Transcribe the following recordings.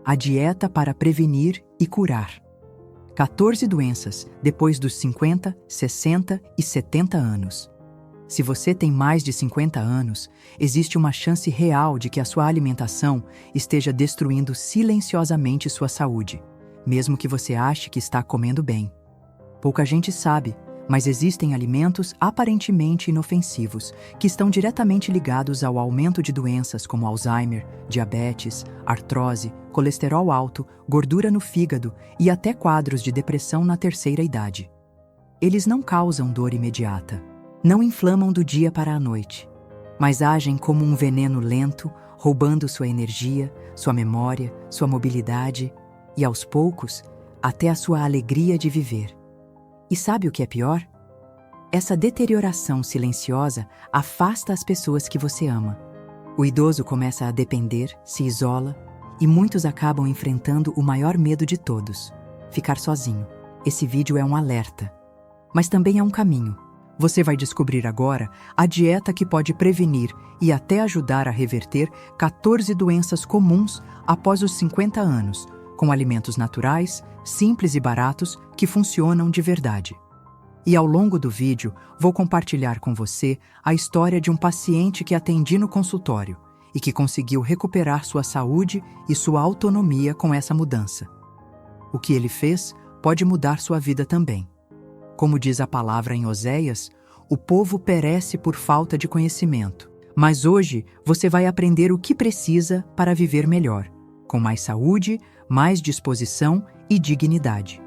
A dieta para prevenir e curar. 14 doenças depois dos 50, 60 e 70 anos. Se você tem mais de 50 anos, existe uma chance real de que a sua alimentação esteja destruindo silenciosamente sua saúde, mesmo que você ache que está comendo bem. Pouca gente sabe, mas existem alimentos aparentemente inofensivos que estão diretamente ligados ao aumento de doenças como Alzheimer, diabetes, artrose, colesterol alto, gordura no fígado e até quadros de depressão na terceira idade. Eles não causam dor imediata, não inflamam do dia para a noite, mas agem como um veneno lento, roubando sua energia, sua memória, sua mobilidade e, aos poucos, até a sua alegria de viver. E sabe o que é pior? Essa deterioração silenciosa afasta as pessoas que você ama. O idoso começa a depender, se isola, e muitos acabam enfrentando o maior medo de todos: ficar sozinho. Esse vídeo é um alerta, mas também é um caminho. Você vai descobrir agora a dieta que pode prevenir e até ajudar a reverter 14 doenças comuns após os 50 anos, com alimentos naturais, simples e baratos que funcionam de verdade. E ao longo do vídeo, vou compartilhar com você a história de um paciente que atendi no consultório e que conseguiu recuperar sua saúde e sua autonomia com essa mudança. O que ele fez pode mudar sua vida também. Como diz a palavra em Oséias, o povo perece por falta de conhecimento. Mas hoje você vai aprender o que precisa para viver melhor, com mais saúde, mais disposição e dignidade.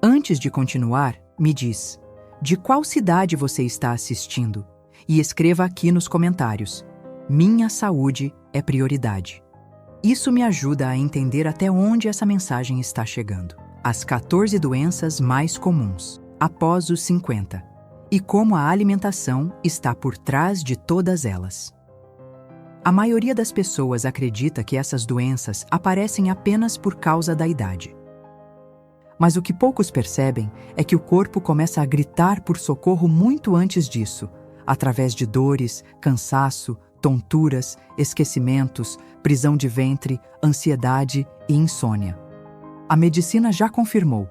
Antes de continuar, me diz, de qual cidade você está assistindo? E escreva aqui nos comentários: minha saúde é prioridade. Isso me ajuda a entender até onde essa mensagem está chegando. As 14 doenças mais comuns após os 50 e como a alimentação está por trás de todas elas. A maioria das pessoas acredita que essas doenças aparecem apenas por causa da idade. Mas o que poucos percebem é que o corpo começa a gritar por socorro muito antes disso, através de dores, cansaço, tonturas, esquecimentos, prisão de ventre, ansiedade e insônia. A medicina já confirmou: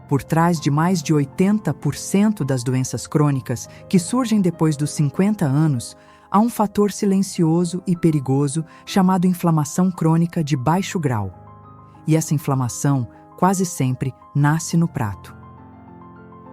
por trás de mais de 80% das doenças crônicas que surgem depois dos 50 anos, há um fator silencioso e perigoso chamado inflamação crônica de baixo grau. E essa inflamação quase sempre nasce no prato.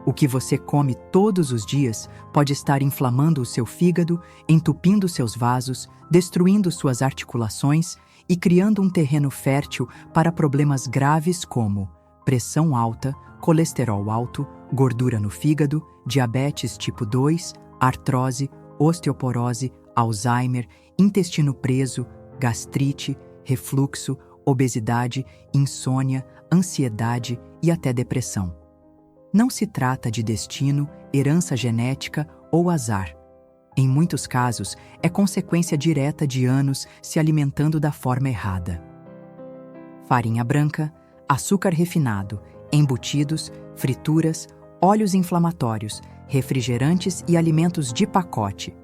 O que você come todos os dias pode estar inflamando o seu fígado, entupindo seus vasos, destruindo suas articulações e criando um terreno fértil para problemas graves como pressão alta, colesterol alto, gordura no fígado, diabetes tipo 2, artrose, osteoporose, Alzheimer, intestino preso, gastrite, refluxo, obesidade, insônia, ansiedade e até depressão. Não se trata de destino, herança genética ou azar. Em muitos casos, é consequência direta de anos se alimentando da forma errada. Farinha branca, açúcar refinado, embutidos, frituras, óleos inflamatórios, refrigerantes e alimentos de pacote.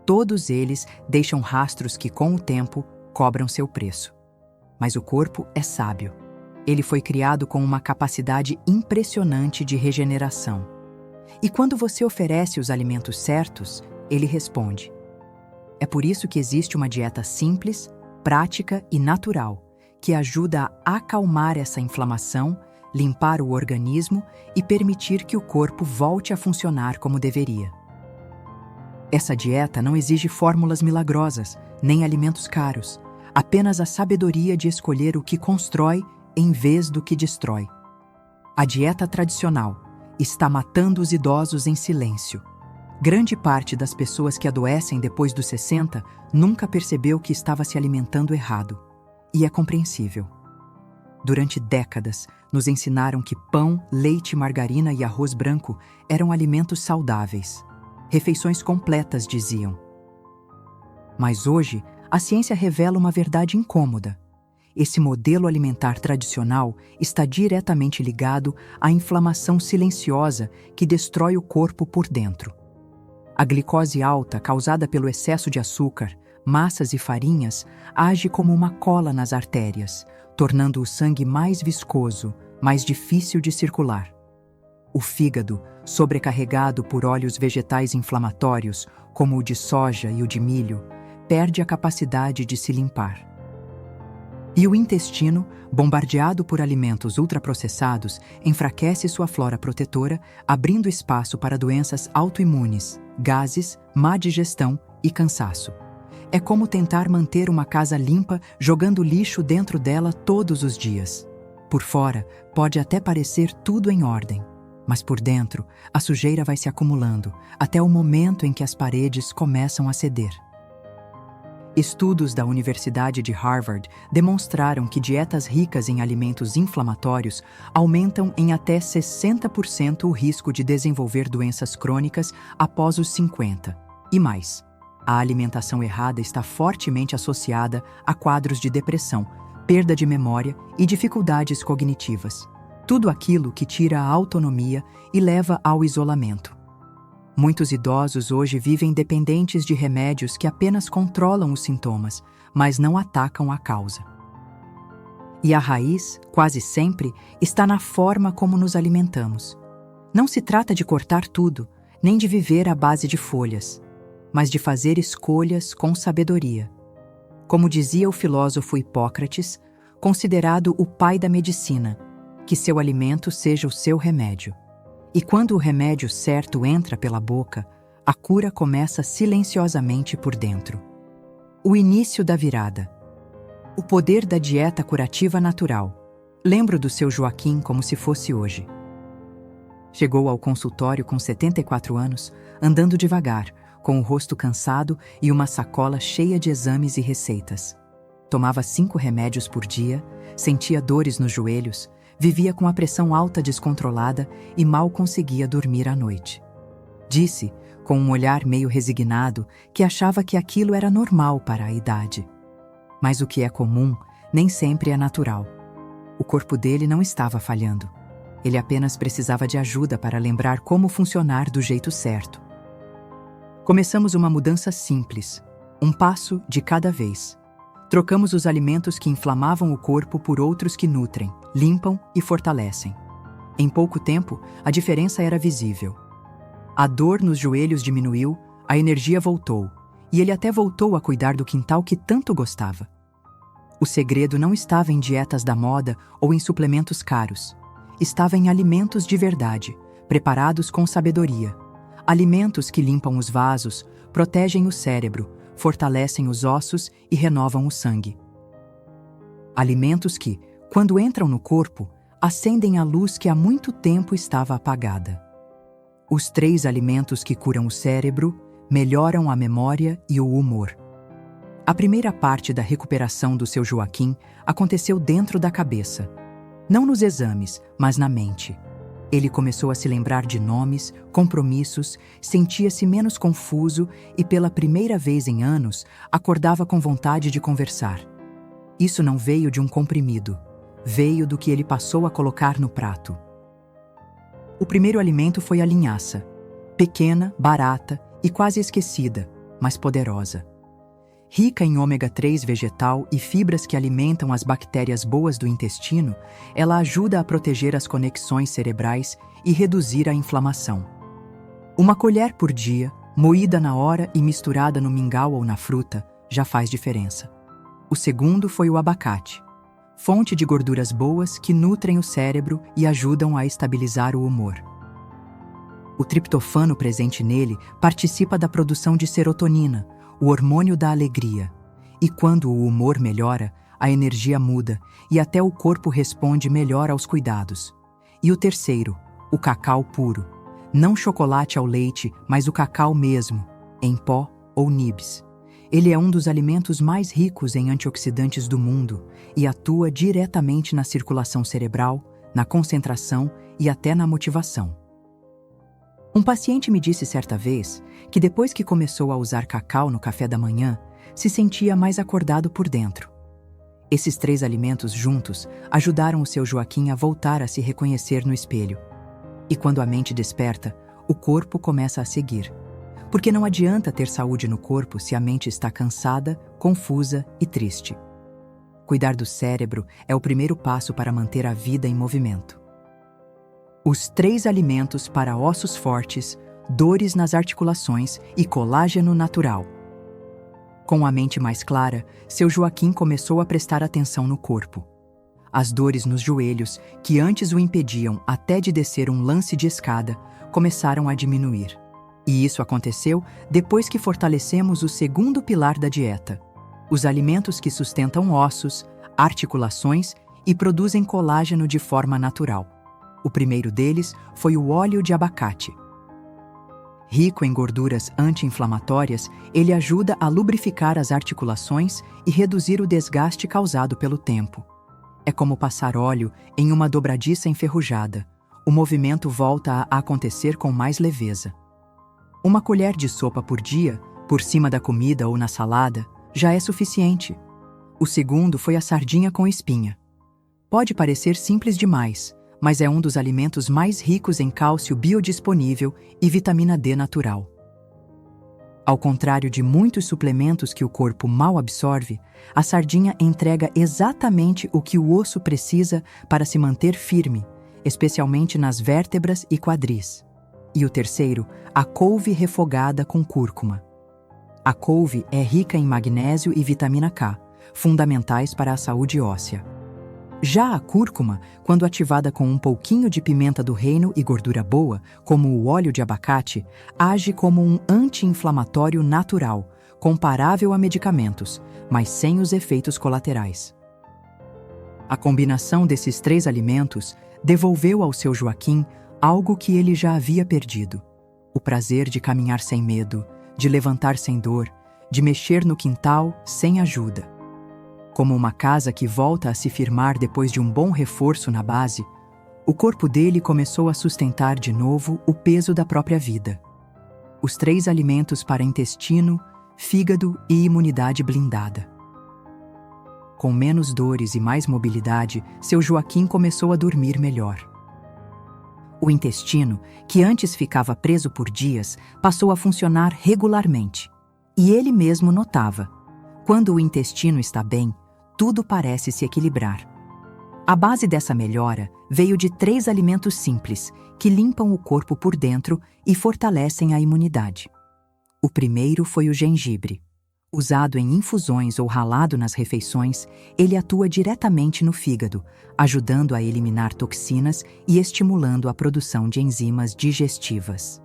Todos eles deixam rastros que, com o tempo, cobram seu preço. Mas o corpo é sábio. Ele foi criado com uma capacidade impressionante de regeneração. E quando você oferece os alimentos certos, ele responde. É por isso que existe uma dieta simples, prática e natural, que ajuda a acalmar essa inflamação, limpar o organismo e permitir que o corpo volte a funcionar como deveria. Essa dieta não exige fórmulas milagrosas, nem alimentos caros, apenas a sabedoria de escolher o que constrói em vez do que destrói. A dieta tradicional está matando os idosos em silêncio. Grande parte das pessoas que adoecem depois dos 60 nunca percebeu que estava se alimentando errado. E é compreensível. Durante décadas, nos ensinaram que pão, leite, margarina e arroz branco eram alimentos saudáveis. Refeições completas, diziam. Mas hoje, a ciência revela uma verdade incômoda. Esse modelo alimentar tradicional está diretamente ligado à inflamação silenciosa que destrói o corpo por dentro. A glicose alta, causada pelo excesso de açúcar, massas e farinhas, age como uma cola nas artérias, tornando o sangue mais viscoso, mais difícil de circular. O fígado, sobrecarregado por óleos vegetais inflamatórios, como o de soja e o de milho, perde a capacidade de se limpar. E o intestino, bombardeado por alimentos ultraprocessados, enfraquece sua flora protetora, abrindo espaço para doenças autoimunes, gases, má digestão e cansaço. É como tentar manter uma casa limpa jogando lixo dentro dela todos os dias. Por fora, pode até parecer tudo em ordem, mas por dentro, a sujeira vai se acumulando até o momento em que as paredes começam a ceder. Estudos da Universidade de Harvard demonstraram que dietas ricas em alimentos inflamatórios aumentam em até 60% o risco de desenvolver doenças crônicas após os 50. E mais, a alimentação errada está fortemente associada a quadros de depressão, perda de memória e dificuldades cognitivas. Tudo aquilo que tira a autonomia e leva ao isolamento. Muitos idosos hoje vivem dependentes de remédios que apenas controlam os sintomas, mas não atacam a causa. E a raiz, quase sempre, está na forma como nos alimentamos. Não se trata de cortar tudo, nem de viver à base de folhas, mas de fazer escolhas com sabedoria. Como dizia o filósofo Hipócrates, considerado o pai da medicina, que seu alimento seja o seu remédio. E quando o remédio certo entra pela boca, a cura começa silenciosamente por dentro. O início da virada. O poder da dieta curativa natural. Lembro do seu Joaquim como se fosse hoje. Chegou ao consultório com 74 anos, andando devagar, com o rosto cansado e uma sacola cheia de exames e receitas. Tomava 5 remédios por dia, sentia dores nos joelhos, vivia com a pressão alta descontrolada e mal conseguia dormir à noite. Disse, com um olhar meio resignado, que achava que aquilo era normal para a idade. Mas o que é comum nem sempre é natural. O corpo dele não estava falhando. Ele apenas precisava de ajuda para lembrar como funcionar do jeito certo. Começamos uma mudança simples, um passo de cada vez. Trocamos os alimentos que inflamavam o corpo por outros que nutrem, limpam e fortalecem. Em pouco tempo, a diferença era visível. A dor nos joelhos diminuiu, a energia voltou, e ele até voltou a cuidar do quintal que tanto gostava. O segredo não estava em dietas da moda ou em suplementos caros. Estava em alimentos de verdade, preparados com sabedoria. Alimentos que limpam os vasos, protegem o cérebro, fortalecem os ossos e renovam o sangue. Alimentos que, quando entram no corpo, acendem a luz que há muito tempo estava apagada. Os 3 alimentos que curam o cérebro, melhoram a memória e o humor. A primeira parte da recuperação do seu Joaquim aconteceu dentro da cabeça. Não nos exames, mas na mente. Ele começou a se lembrar de nomes, compromissos, sentia-se menos confuso e, pela primeira vez em anos, acordava com vontade de conversar. Isso não veio de um comprimido. Veio do que ele passou a colocar no prato. O primeiro alimento foi a linhaça. Pequena, barata e quase esquecida, mas poderosa. Rica em ômega 3 vegetal e fibras que alimentam as bactérias boas do intestino, ela ajuda a proteger as conexões cerebrais e reduzir a inflamação. Uma colher por dia, moída na hora e misturada no mingau ou na fruta, já faz diferença. O segundo foi o abacate, fonte de gorduras boas que nutrem o cérebro e ajudam a estabilizar o humor. O triptofano presente nele participa da produção de serotonina, o hormônio da alegria. E quando o humor melhora, a energia muda e até o corpo responde melhor aos cuidados. E o terceiro, o cacau puro. Não chocolate ao leite, mas o cacau mesmo, em pó ou nibs. Ele é um dos alimentos mais ricos em antioxidantes do mundo e atua diretamente na circulação cerebral, na concentração e até na motivação. Um paciente me disse certa vez que depois que começou a usar cacau no café da manhã, se sentia mais acordado por dentro. Esses 3 alimentos juntos ajudaram o seu Joaquim a voltar a se reconhecer no espelho. E quando a mente desperta, o corpo começa a seguir. Porque não adianta ter saúde no corpo se a mente está cansada, confusa e triste. Cuidar do cérebro é o primeiro passo para manter a vida em movimento. Os 3 alimentos para ossos fortes, dores nas articulações e colágeno natural. Com a mente mais clara, seu Joaquim começou a prestar atenção no corpo. As dores nos joelhos, que antes o impediam até de descer um lance de escada, começaram a diminuir. E isso aconteceu depois que fortalecemos o segundo pilar da dieta: os alimentos que sustentam ossos, articulações e produzem colágeno de forma natural. O primeiro deles foi o óleo de abacate. Rico em gorduras anti-inflamatórias, ele ajuda a lubrificar as articulações e reduzir o desgaste causado pelo tempo. É como passar óleo em uma dobradiça enferrujada. O movimento volta a acontecer com mais leveza. Uma colher de sopa por dia, por cima da comida ou na salada, já é suficiente. O segundo foi a sardinha com espinha. Pode parecer simples demais, mas é um dos alimentos mais ricos em cálcio biodisponível e vitamina D natural. Ao contrário de muitos suplementos que o corpo mal absorve, a sardinha entrega exatamente o que o osso precisa para se manter firme, especialmente nas vértebras e quadris. E o terceiro, a couve refogada com cúrcuma. A couve é rica em magnésio e vitamina K, fundamentais para a saúde óssea. Já a cúrcuma, quando ativada com um pouquinho de pimenta do reino e gordura boa, como o óleo de abacate, age como um anti-inflamatório natural, comparável a medicamentos, mas sem os efeitos colaterais. A combinação desses 3 alimentos devolveu ao seu Joaquim algo que ele já havia perdido: o prazer de caminhar sem medo, de levantar sem dor, de mexer no quintal sem ajuda. Como uma casa que volta a se firmar depois de um bom reforço na base, o corpo dele começou a sustentar de novo o peso da própria vida. Os 3 alimentos para intestino, fígado e imunidade blindada. Com menos dores e mais mobilidade, seu Joaquim começou a dormir melhor. O intestino, que antes ficava preso por dias, passou a funcionar regularmente. E ele mesmo notava: quando o intestino está bem, tudo parece se equilibrar. A base dessa melhora veio de 3 alimentos simples, que limpam o corpo por dentro e fortalecem a imunidade. O primeiro foi o gengibre. Usado em infusões ou ralado nas refeições, ele atua diretamente no fígado, ajudando a eliminar toxinas e estimulando a produção de enzimas digestivas.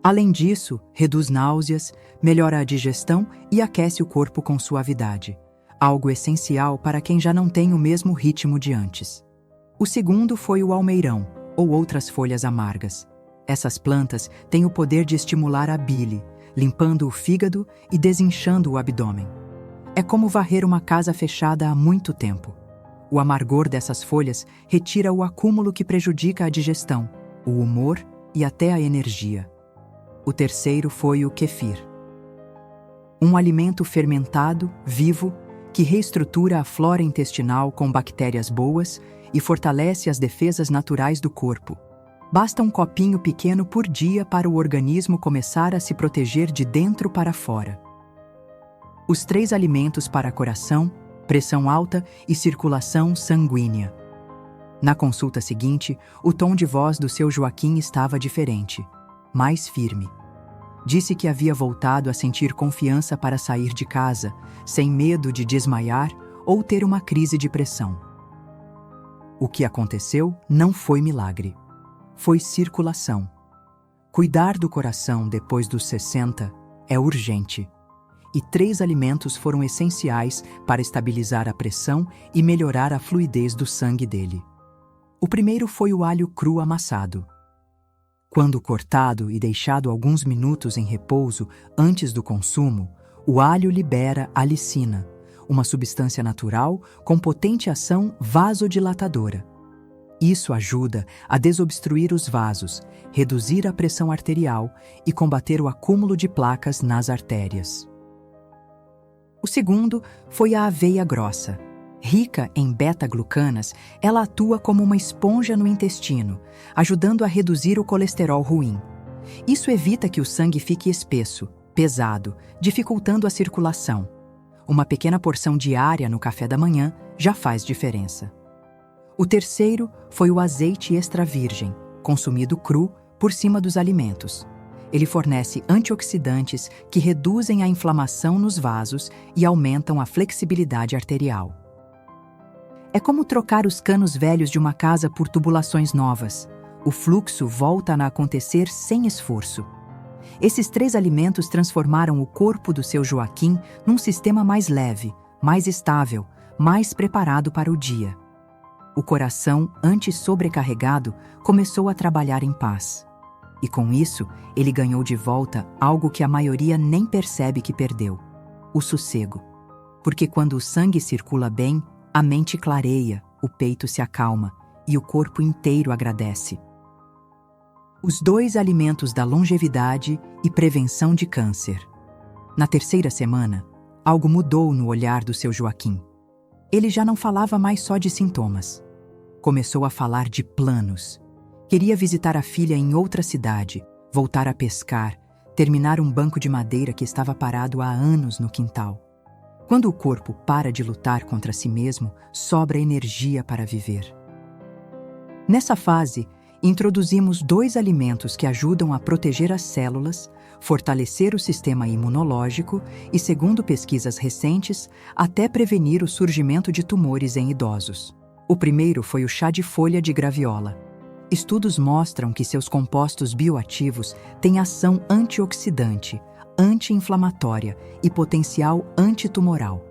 Além disso, reduz náuseas, melhora a digestão e aquece o corpo com suavidade, algo essencial para quem já não tem o mesmo ritmo de antes. O segundo foi o almeirão, ou outras folhas amargas. Essas plantas têm o poder de estimular a bile, limpando o fígado e desinchando o abdômen. É como varrer uma casa fechada há muito tempo. O amargor dessas folhas retira o acúmulo que prejudica a digestão, o humor e até a energia. O terceiro foi o kefir. Um alimento fermentado, vivo, que reestrutura a flora intestinal com bactérias boas e fortalece as defesas naturais do corpo. Basta um copinho pequeno por dia para o organismo começar a se proteger de dentro para fora. Os 3 alimentos para coração, pressão alta e circulação sanguínea. Na consulta seguinte, o tom de voz do seu Joaquim estava diferente, mais firme. Disse que havia voltado a sentir confiança para sair de casa, sem medo de desmaiar ou ter uma crise de pressão. O que aconteceu não foi milagre. Foi circulação. Cuidar do coração depois dos 60 é urgente. E 3 alimentos foram essenciais para estabilizar a pressão e melhorar a fluidez do sangue dele. O primeiro foi o alho cru amassado. Quando cortado e deixado alguns minutos em repouso antes do consumo, o alho libera alicina, uma substância natural com potente ação vasodilatadora. Isso ajuda a desobstruir os vasos, reduzir a pressão arterial e combater o acúmulo de placas nas artérias. O segundo foi a aveia grossa. Rica em beta-glucanas, ela atua como uma esponja no intestino, ajudando a reduzir o colesterol ruim. Isso evita que o sangue fique espesso, pesado, dificultando a circulação. Uma pequena porção diária no café da manhã já faz diferença. O terceiro foi o azeite extra virgem, consumido cru por cima dos alimentos. Ele fornece antioxidantes que reduzem a inflamação nos vasos e aumentam a flexibilidade arterial. É como trocar os canos velhos de uma casa por tubulações novas. O fluxo volta a acontecer sem esforço. Esses 3 alimentos transformaram o corpo do seu Joaquim num sistema mais leve, mais estável, mais preparado para o dia. O coração, antes sobrecarregado, começou a trabalhar em paz. E com isso, ele ganhou de volta algo que a maioria nem percebe que perdeu: o sossego. Porque quando o sangue circula bem, a mente clareia, o peito se acalma e o corpo inteiro agradece. Os 2 alimentos da longevidade e prevenção de câncer. Na 3ª semana, algo mudou no olhar do seu Joaquim. Ele já não falava mais só de sintomas. Começou a falar de planos. Queria visitar a filha em outra cidade, voltar a pescar, terminar um banco de madeira que estava parado há anos no quintal. Quando o corpo para de lutar contra si mesmo, sobra energia para viver. Nessa fase, introduzimos 2 alimentos que ajudam a proteger as células, fortalecer o sistema imunológico e, segundo pesquisas recentes, até prevenir o surgimento de tumores em idosos. O primeiro foi o chá de folha de graviola. Estudos mostram que seus compostos bioativos têm ação antioxidante, anti-inflamatória e potencial antitumoral.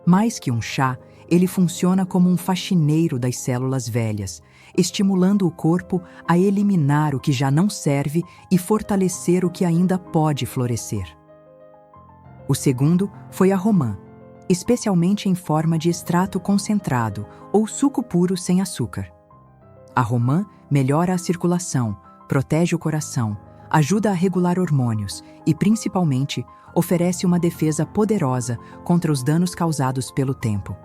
Mais que um chá, ele funciona como um faxineiro das células velhas, estimulando o corpo a eliminar o que já não serve e fortalecer o que ainda pode florescer. O segundo foi a romã, especialmente em forma de extrato concentrado ou suco puro sem açúcar. A romã melhora a circulação, protege o coração, ajuda a regular hormônios e, principalmente, oferece uma defesa poderosa contra os danos causados pelo tempo.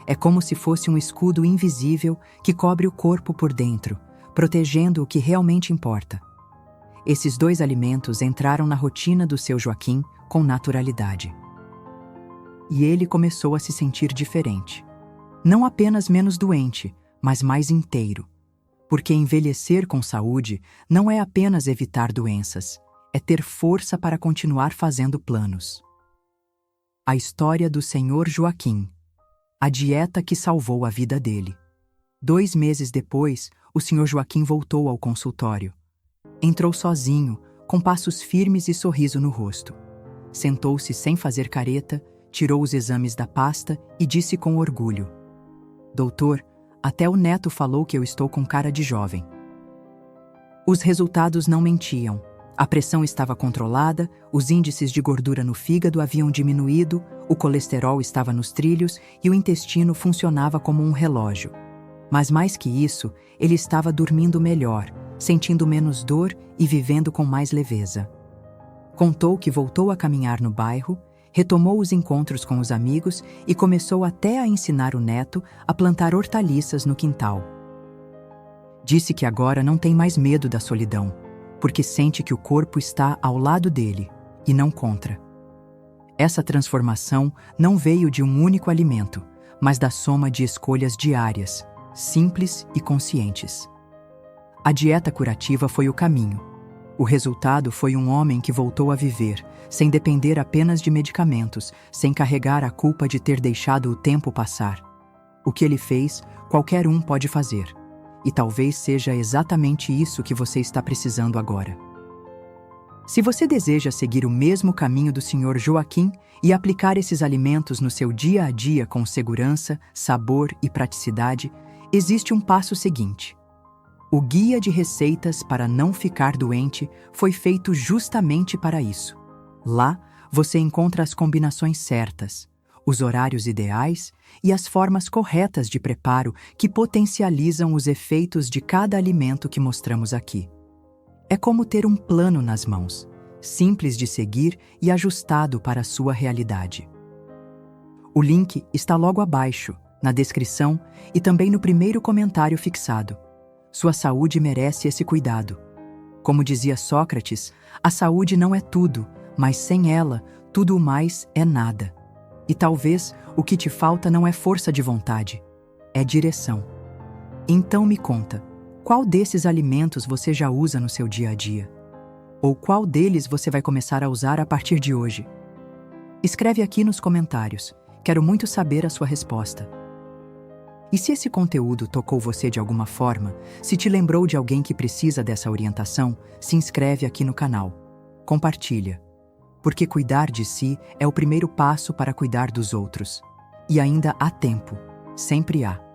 É como se fosse um escudo invisível que cobre o corpo por dentro, protegendo o que realmente importa. Esses 2 alimentos entraram na rotina do seu Joaquim com naturalidade. E ele começou a se sentir diferente. Não apenas menos doente, mas mais inteiro. Porque envelhecer com saúde não é apenas evitar doenças, é ter força para continuar fazendo planos. A história do Senhor Joaquim. A dieta que salvou a vida dele. 2 meses depois, o Sr. Joaquim voltou ao consultório. Entrou sozinho, com passos firmes e sorriso no rosto. Sentou-se sem fazer careta, tirou os exames da pasta e disse com orgulho: "Doutor, até o neto falou que eu estou com cara de jovem." Os resultados não mentiam. A pressão estava controlada, os índices de gordura no fígado haviam diminuído, o colesterol estava nos trilhos e o intestino funcionava como um relógio. Mas mais que isso, ele estava dormindo melhor, sentindo menos dor e vivendo com mais leveza. Contou que voltou a caminhar no bairro, retomou os encontros com os amigos e começou até a ensinar o neto a plantar hortaliças no quintal. Disse que agora não tem mais medo da solidão, porque sente que o corpo está ao lado dele e não contra. Essa transformação não veio de um único alimento, mas da soma de escolhas diárias, simples e conscientes. A dieta curativa foi o caminho. O resultado foi um homem que voltou a viver, sem depender apenas de medicamentos, sem carregar a culpa de ter deixado o tempo passar. O que ele fez, qualquer um pode fazer. E talvez seja exatamente isso que você está precisando agora. Se você deseja seguir o mesmo caminho do Sr. Joaquim e aplicar esses alimentos no seu dia a dia com segurança, sabor e praticidade, existe um passo seguinte. O Guia de Receitas para Não Ficar Doente foi feito justamente para isso. Lá, você encontra as combinações certas, os horários ideais e as formas corretas de preparo que potencializam os efeitos de cada alimento que mostramos aqui. É como ter um plano nas mãos, simples de seguir e ajustado para a sua realidade. O link está logo abaixo, na descrição e também no primeiro comentário fixado. Sua saúde merece esse cuidado. Como dizia Sócrates, a saúde não é tudo, mas sem ela, tudo o mais é nada. E talvez o que te falta não é força de vontade, é direção. Então me conta, qual desses alimentos você já usa no seu dia a dia? Ou qual deles você vai começar a usar a partir de hoje? Escreve aqui nos comentários, quero muito saber a sua resposta. E se esse conteúdo tocou você de alguma forma, se te lembrou de alguém que precisa dessa orientação, se inscreve aqui no canal. Compartilha. Porque cuidar de si é o primeiro passo para cuidar dos outros. E ainda há tempo. Sempre há.